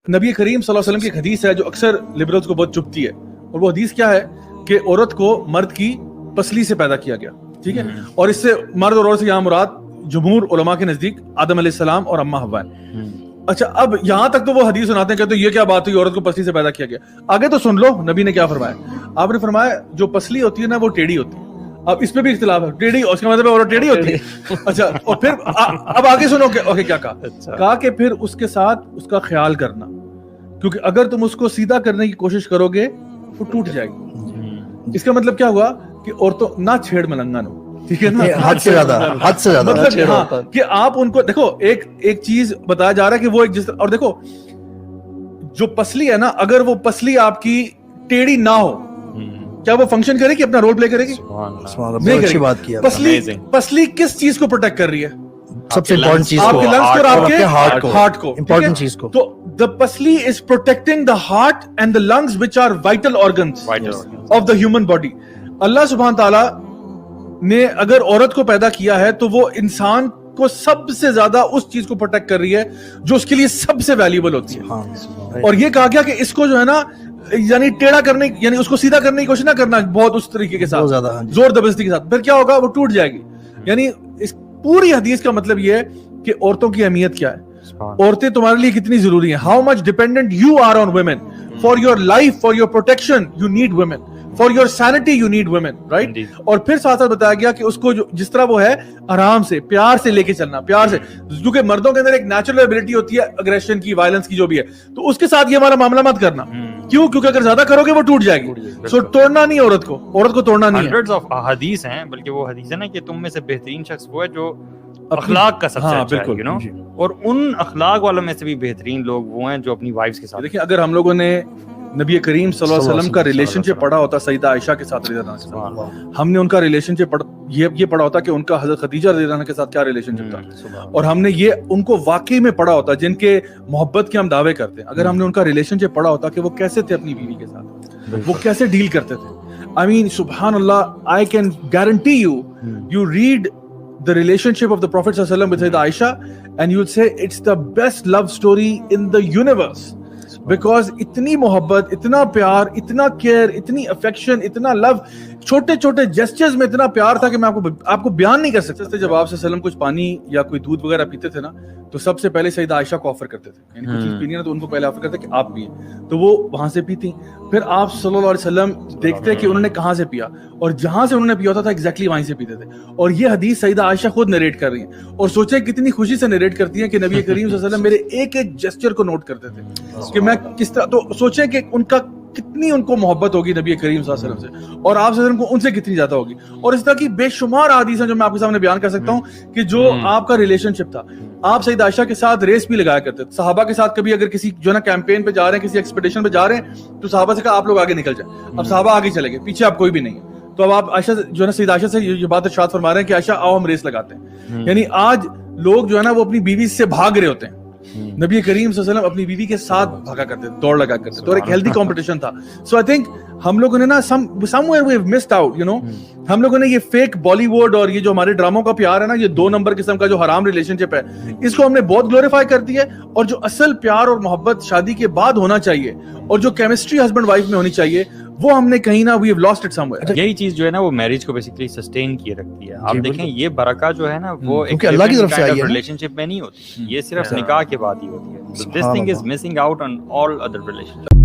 نبی کریم صلی اللہ علیہ وسلم کی ایک حدیث ہے جو اکثر لبرلز کو بہت چبھتی ہے, اور وہ حدیث کیا ہے کہ عورت کو مرد کی پسلی سے پیدا کیا گیا, ٹھیک ہے, اور اس سے مرد اور عورت سے یہاں مراد جمہور علماء کے نزدیک آدم علیہ السلام اور اماں حوا. اچھا, اب یہاں تک تو وہ حدیث سناتے ہیں کہ تو یہ کیا بات ہوئی, عورت کو پسلی سے پیدا کیا گیا. آگے تو سن لو نبی نے کیا فرمایا. آپ نے فرمایا جو پسلی ہوتی ہے نا وہ ٹیڑھی ہوتی ہے. اب اس پہ بھی اختلاف ہے, ٹیڑھی اس کا مطلب ہے عورت ٹیڑھی ہوتی ہے. اچھا, اور پھر اب آگے سنو کہ کیا کہا کہ پھر اس کے ساتھ اس کا خیال کرنا, کیونکہ اگر تم اس کو سیدھا کرنے کی کوشش کرو گے وہ ٹوٹ جائے گی. اس کا مطلب کیا ہوا کہ عورتوں نہ چھیڑ ملنگن ہو, ٹھیک ہے نا, حد سے زیادہ مطلب کہ آپ ان کو دیکھو, ایک چیز بتایا جا رہا ہے کہ وہ ایک جس, اور دیکھو جو پسلی ہے نا, اگر وہ پسلی آپ کی ٹیڑھی نہ ہو کیا وہ فنکشن کرے گی, اپنا رول پلے کرے گی؟ نہیں کرے گی. پسلی کس چیز کو پروٹیکٹ کر رہی ہے؟ سب سے امپورٹنٹ چیز آپ کے لنگس کو اور آپ کے ہارٹ کو, امپورٹنٹ چیز کو. تو the pasli is protecting the heart and the lungs which are vital organs of the human body. اللہ سبحانہ تعالیٰ نے اگر عورت کو پیدا کیا ہے تو وہ انسان کو سب سے زیادہ اس چیز کو پروٹیکٹ کر رہی ہے جو اس کے لیے سب سے ویلیبل ہوتی ہے. اور یہ کہا گیا کہ اس کو جو ہے نا یعنی ٹیڑھا کرنے, یعنی اس کو سیدھا کرنے کی کوشش نہ کرنا بہت اس طریقے کے ساتھ, زور زبردستی کے ساتھ, پھر کیا ہوگا, وہ ٹوٹ جائے گی. یعنی اس پوری حدیث کا مطلب یہ ہے کہ عورتوں کی اہمیت کیا ہے, عورتیں تمہارے لیے کتنی ضروری ہیں, how much dependent you are on women, for your life, for your protection you need women, for your sanity you need women, right. اور پھر ساتھ ساتھ بتایا گیا کہ اس کو جس طرح وہ ہے آرام سے پیار سے لے کے چلنا, پیار سے, کیونکہ مردوں کے اندر ایک نیچرل ایبلٹی ہوتی ہے اگریشن کی, وائلنس کی, جو بھی ہے, تو اس کے ساتھ یہ ہمارا معاملہ مت کرنا. کیوں؟ کیونکہ اگر زیادہ کرو گے وہ ٹوٹ جائے گی. سو توڑنا نہیں عورت کو توڑنا نہیں ہے. ہنڈریڈز آف احادیث ہیں, بلکہ وہ حدیث ہے نا کہ تم میں سے بہترین شخص وہ ہے جو اخلاق کا سب سے اچھا ہے, یو نو, اور ان اخلاق والوں میں سے بھی بہترین لوگ وہ ہیں جو اپنی وائفز کے ساتھ. دیکھیں, اگر ہم لوگوں نے نبی کریم صلی اللہ علیہ وسلم کا ریلیشن شپ پڑھا ہوتا سیدہ عائشہ کے ساتھ رضی اللہ عنہا کے ساتھ, ہم نے ان کا ریلیشن شپ یہ پڑھا ہوتا کہ ان کا حضرت خدیجہ رضی اللہ عنہا کے ساتھ کیا ریلیشن شپ تھا, اور ہم نے یہ ان کو واقعی میں پڑھا ہوتا جن کے محبت کے ہم دعوے کرتے ہیں, اگر ہم نے ان کا ریلیشن شپ پڑھا ہوتا کہ وہ کیسے تھے اپنی بیوی کے ساتھ, وہ کیسے ڈیل کرتے تھے. I mean, سبحان اللہ, I can guarantee you read the relationship of the Prophet sallallahu alaihi wasallam with Sayyidah Aisha and you will say it's the best love story in the universe. Because اتنی محبت, اتنا پیار, اتنا care, اتنی affection, اتنا لو, چھوٹے چھوٹے gestures میں اتنا پیار تھا کہ میں آپ کو بیان نہیں کر سکتا. جب آپ صلی اللہ علیہ وسلم کچھ پانی یا کوئی دودھ وغیرہ پیتے تھے نا, تو سب سے پہلے سیدہ عائشہ کو آفر کرتے تھے, یعنی کچھ چیز پینی ہے تو ان کو پہلے آفر کرتے کہ آپ پئیں, تو وہ وہاں سے پیتی. پھر آپ صلی اللہ علیہ وسلم دیکھتے کہ انہوں نے کہاں سے پیا, اور جہاں سے انہوں نے پیا ہوتا تھا ایگزیکٹلی وہیں سے پیتے تھے. اور یہ حدیث سیدہ عائشہ خود نریٹ کر رہی ہیں, اور سوچیں کتنی خوشی سے نریٹ کرتی ہیں کہ نبی کریم صلی اللہ علیہ وسلم میرے ایک ایک جسچر کو نوٹ کرتے تھے کہ میں کس طرح, تو سوچیں کہ ان کا کتنی ان کو محبت ہوگی نبی کریم صلی اللہ علیہ وسلم سے, اور آپ صلی اللہ علیہ وسلم کو ان سے کتنی زیادہ ہوگی. اور اس طرح کی بے شمار احادیث ہیں جو میں آپ کے سامنے بیان کر سکتا ہوں کہ جو آپ کا ریلیشن شپ تھا. آپ سیدہ عائشہ کے ساتھ ریس بھی لگایا کرتے تھے, صحابہ کے ساتھ کبھی اگر کسی جو ہے نا کیمپین پہ جا رہے ہیں, کسی ایکسپیڈیشن پہ جا رہے ہیں, تو صحابہ سے کہا آپ لوگ آگے نکل جائیں. اب صحابہ آگے چلے گئے, پیچھے آپ کوئی بھی نہیں ہے, تو اب آپ عائشہ جو ہے نا سیدہ عائشہ سے یہ بات ارشاد فرما رہے ہیں کہ عائشہ آؤ ہم ریس لگاتے ہیں. یعنی آج لوگ جو ہے نا وہ اپنی بیوی سے بھاگ رہے ہوتے ہیں, نبی کریم صلی اللہ علیہ وسلم اپنی بیوی کے ساتھ بھاگا کرتے تھے, دوڑ لگا کرتے تھے, اور ایک ہیلدی کمپٹیشن تھا. سو آئی تھنک ہم لوگوں نے نا somewhere we have missed out, you know, ہم لوگوں نے یہ فیک بالی ووڈ اور یہ جو ہمارے ڈراموں کا پیار ہے نا, یہ 2 نمبر قسم کا جو حرام ریلیشن شپ ہے, اس کو ہم نے بہت گلوریفائی کر دیا ہے. اور جو اصل پیار اور محبت شادی کے بعد ہونا چاہیے, اور جو کیمسٹری ہسبینڈ وائف میں ہونی چاہیے, وہ ہم نے کہیں نہ we have lost it somewhere. یہی چیز جو ہے نا وہ میرج کو بیسیکلی سسٹین کیے رکھتی ہے. آپ دیکھیں یہ برکہ جو ہے نا وہ ایک اللہ کی طرف سے آئی ہے, ریلیشن شپ میں نہیں ہوتی, یہ صرف نکاح کے بعد ہی ہوتی ہے. So this thing is missing out on all other relationships.